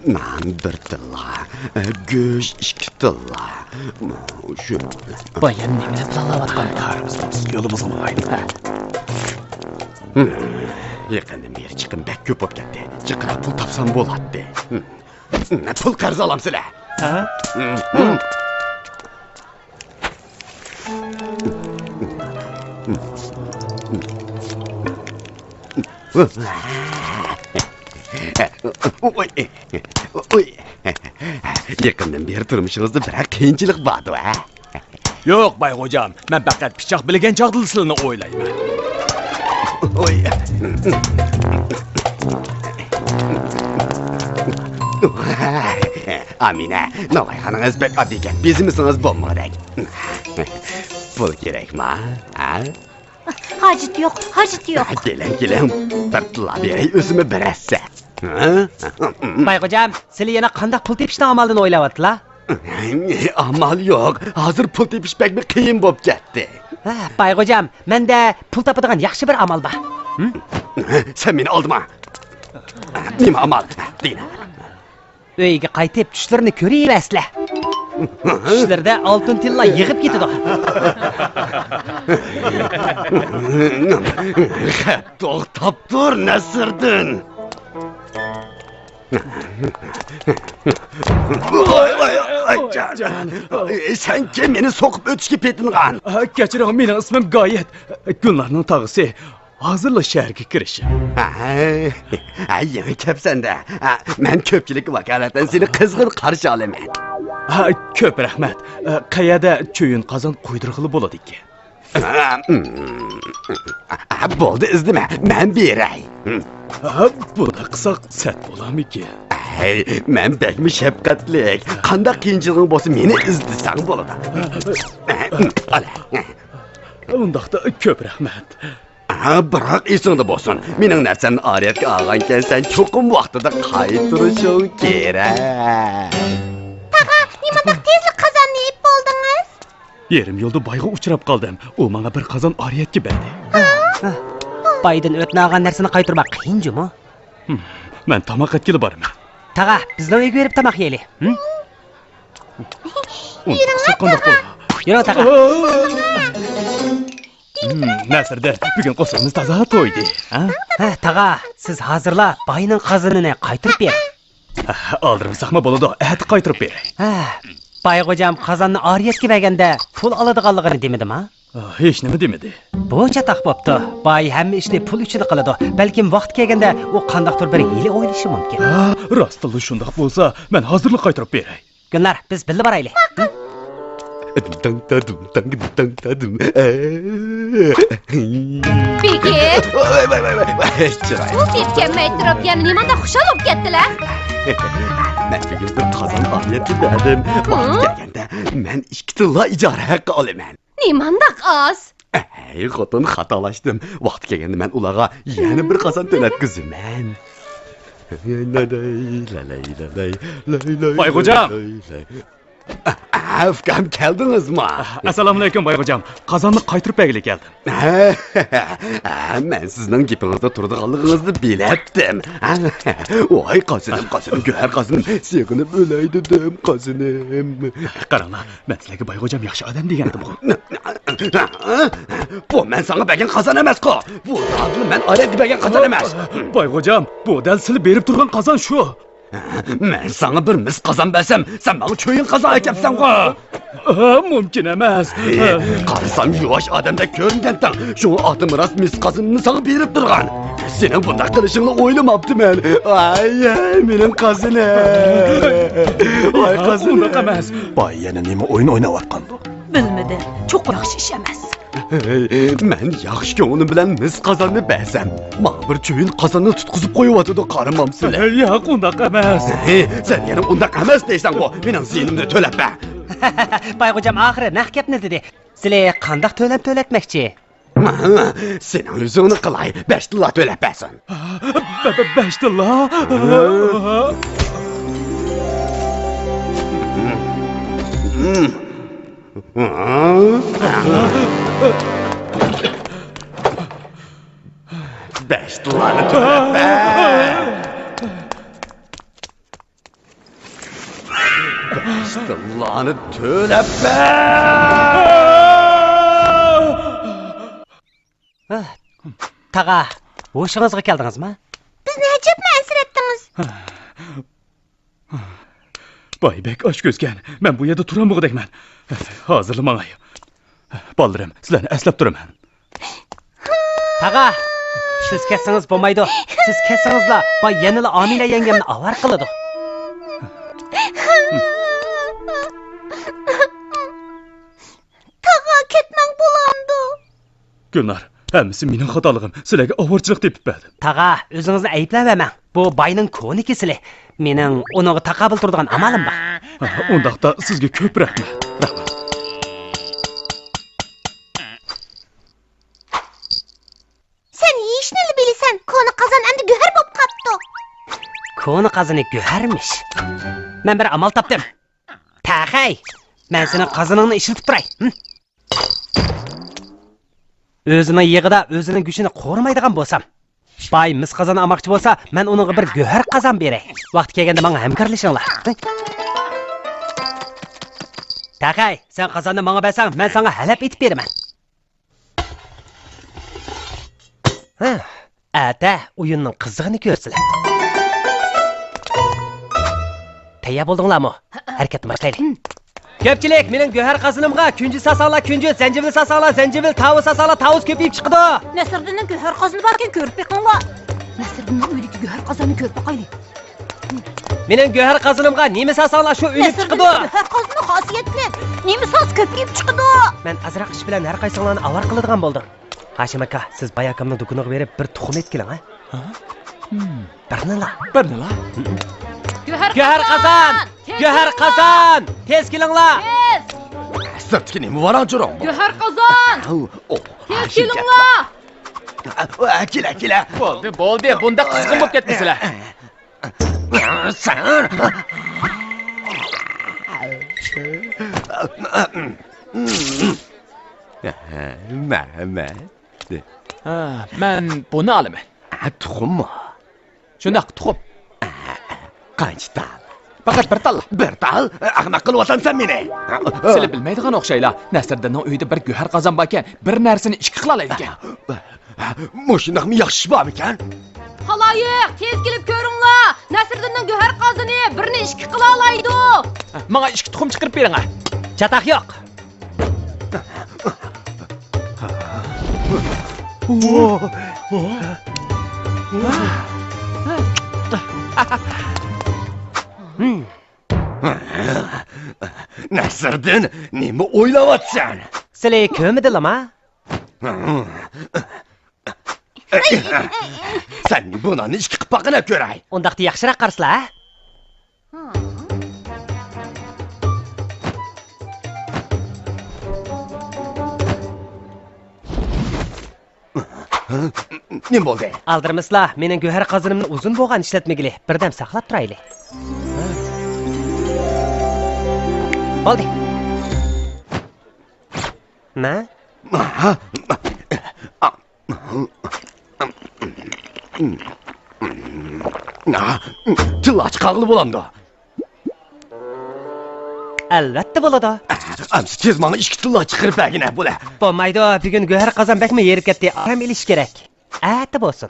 Nan bir tilla, göz iki tilla. Şöyle. Bayan nemini bulavatkan. Yolumuza mı aydı? Yaqindan beri chiqim bak ko'p bo'lib ketdi. Chiqira pul topsam bo'ladi. Pul qarz olamsizlar. Ha? Yaqindan beri turmushingizda bir qiyinchilik bordi, ha? Yo'q, Bayxo'jam, men faqat pichoq bilgan chog'dilisini o'ylayman. Oy. Amina, Nolayxoningiz bek oddiy gap. Bizimisingiz bo'lmadak. Pul kerakmi? Ha? Hacet yok, hacet yok. Keling. Bir tilla beray o'zimni birassa. Bayxo'jam, sizlar yana qanday pul tepishdan amaldan o'ylayapsizlar? Amal yo'q. Hozir pul tepish bekmi qiyin bo'lib ketdi. Bayxo'jam, menda pul topadigan yaxshi bir amal bor. Sen meni oldima. Nima amal? Deyna. Uyga qaytib tushlarini ko'raverasizlar. Tushlarda oltin tilla yig'ib ketadi. To'xtab tur, Nasriddin. Sen kim meni so'qib o'tishga petingan? Kechiring, mening ismim Goyat. Kunlarning tog'isi. Hozirla shaharga kirishim. Yangi kelibsan-da. Men ko'pchilik vakolatdan seni qizg'in qarshi olaman. Ko'p rahmat. Qayerda cho'yin qozon qo'ydirg'ili bo'ladi ekan? Bo'ldi, izdima. Men beray. Buni qilsak sat bo'larmikan? Men bekmi shafqatlik. Qanday qiyinchiliging bo'lsa meni izdisang bo'ladi. Ala. Undaqda ko'p rahmat. Biroq esingda bo'lsin. Mening narsamni oriyatga olgankan sen cho'qim vaqtida qaytirishing kerak. Taqa, nimada tezlik qozonni yeb bo'ldingiz? Yerim yo'lda bayga uchrab qoldim. U menga bir qozon oriyatga berdi. Baydan o'tna olgan narsani qaytarmak qiyinjimi? Men tomoq etkili borman. Taqa, bizlar uyga berib tomoq yeylik. Yuring, Yura taqa. Nasirda, bugun qo'simiz toza to'ydi. Taqa, siz hozirla bayning qozonini qaytirib ber. Oldirmasaqmi bo'ladi, at qaytirib ber. Bayxo'jam qozonni oriyatga berganda pul oladiganligini demadimi? Hech nima demadi. Bu chataq bo'pti. Bay hamma ishni pul uchun qiladi. Balkim vaqt kelganda u qandaqdir bir hiyla o'ylashi mumkin. Rostli shundoq bo'lsa, men hozirlik qaytirib beray. Kunlar, biz birga boraylik. Bekit, Chiroy. bu ketganmay turib, yana nimada xushal bo'lib ketdilar? Men bugun bir qozon oriyatga berdim. Vaqt kelganda men 2 tilla ijara haqqi olaman. Nimandaq oz? Xotin xatolashdim. Vaqt kelganda men ularga yana bir qozon to'latkizman. Bayxo'jam. Afkam keldingizmi? Assalomu alaykum Bayxo'jam. Qozonni qaytirib bergili keldim. Men sizning gapingizda turadiganligingizni biletdim. Voy qozinim, go'har qozinim, sekinib o'lay dedim, qozinim. Qaranglar, men sizlarga Bayxo'jam yaxshi odam degandim. Bu men sana bergan qozon emas-ku. Bu hozir men oriyatga bergan qozon emas. Bayxo'jam, bu dal sizlar berib turgan qozon shu. Men sana bir mis qozon bersam, sen bana cho'yin qozon aytyapsan-ku. Mumkin emas. Qarasam yosh odamda ko'ringandan, shu otim rost mis qozonni sana berib turgan. Sening bunday qilishingni o'ylamabdiman. Ay, mening qozinim. Ay, qozinim. Unaqa emas. Boy yana nima o'yin o'ynayotgandi? Bilmadi. Çok yaxshi ish emas. Men yaxshi ko'nglim bilan mis qozonni bersam, mana bir cho'yin qozonni tutqizib qo'yibotdi, qaramamsizlar. Yo'q, unaqa emas. Sen yana undoq emas deysan-ku, mening ziynimni to'lab ber. Bayxo'jam oxiri naq gapni dedi. Sizlar qanday to'latmoqchi? Sening o'zingni qilay, 5 tilla to'lab bersin. 5 tilla. Beş dolarını töle be! Beş dolarını töle be! Tağa, hoşunuza geldiniz mi? Bizni hecep mi esir ettiniz? Baybek aç gözgen. Ben bu yerda turamıqdayman. Hazırlamağay. Ballarım, sizlarni əslab turaman. Tağa, siz ketsiniz bo'lmaydi. Siz ketsinizlar, va yanıla Amina yengemni avar qiladi. Tağa ketmang bulandı. Gülnar, həmmisi mening xatoligim. Sizlarga ovorchilik tepibdim. Tağa, o'zingizni ayblamang. Bu bayning ko'nikisili. Mening uning taqabil turadigan amalim bor. Undaqda sizga ko'p rahmat. Rahmat. Sen yeyişneli bilisen, konu kazan endi güher bop kaptı. Koni qazini go'harmish. Men bir amal topdim. Taqay, men seni qazaningni ishlatib turay. O'zining yig'ida o'zining kuchini qo'rmaydigan bo'lsam, bay mis qazon olmoqchi bo'lsa, men uningga bir go'har qazon beray. Vaqti kelganda menga hamkorlashinglar. Taqay, sen qazonni menga bersang, men senga halab etib beraman. Ata o'yinning qizig'ini ko'rsizlar. Tayyor bo'ldinglarmi? Harakatni boshlaylik. Ko'pchilik mening go'har qazonimga kunji sasanglar, kunji, zanjibil sasanglar, zanjibil, tavus sasanglar, tavus ko'payib chiqdi. Nesirdi'nin güher kazını varken körüp bakınla. Nesirdi'nin öydeki güher kazanı körüp bakaylı. Mening go'har qazonimga nima sasanglar shu o'lib Nesirdi'nin chiqdi. güher kazını hasiyetli. Nemi saz köpeyip çıkıdı. Men azroq ish bilan har qaysinglarni avar qiladigan bo'ldim. Hashim aka, siz bayakamni do'koniga berib bir tuxum etkilang, ha? Birnila. Birnila. Go'har qazon! Go'har qazon! Tez kelinglar. Sırtkı nemi var acıram? Göher kazan! Tez kelinglar! Kile kile. Bo'ldi, bunda qizg'in bo'lib ketdingizlar. Sen. Mehmet. Men buni olaman. Tuxum mu? Shundaq, tuxum. Qancha tal? Faqat bir tal. Bir tal? Ahmaq qilyapsan sen meni. Sizlar bilmaydigan o'xshaylar. Nasriddinning uyida bir go'har qozon bor ekan, bir narsani ikki qila oladi ekan. Mushundoq mi yaxshi bor ekan? Halayık, tez kelip görünler! Nesirdi'nin göher kazını birini işki kılalaydı! Menga ikki tuxum chiqarib bering. Chataq yo'q. Nasriddin, nima o'ylayapsan? Sizlar ko'midinglarmi? Sen bunani ishga qilib baqina ko'ray. Undaqda yaxshiroq qarasizlar, ha? Nima bo'ldi? Aldirmisizlar, mening go'har qozonimni uzun bo'lgan ishlatmagili. Birdam saqlab turaylik. Bo'ldi. Na? Tilla chiqaqli bo'landi. Albatta bo'ladi. Amsi tez menga ikki tilla chiqarib bergina bo'la. Bo'lmaydi, bugun go'har qozon bakmi yerib ketdi. Aram elish kerak. Ati bo'lsin.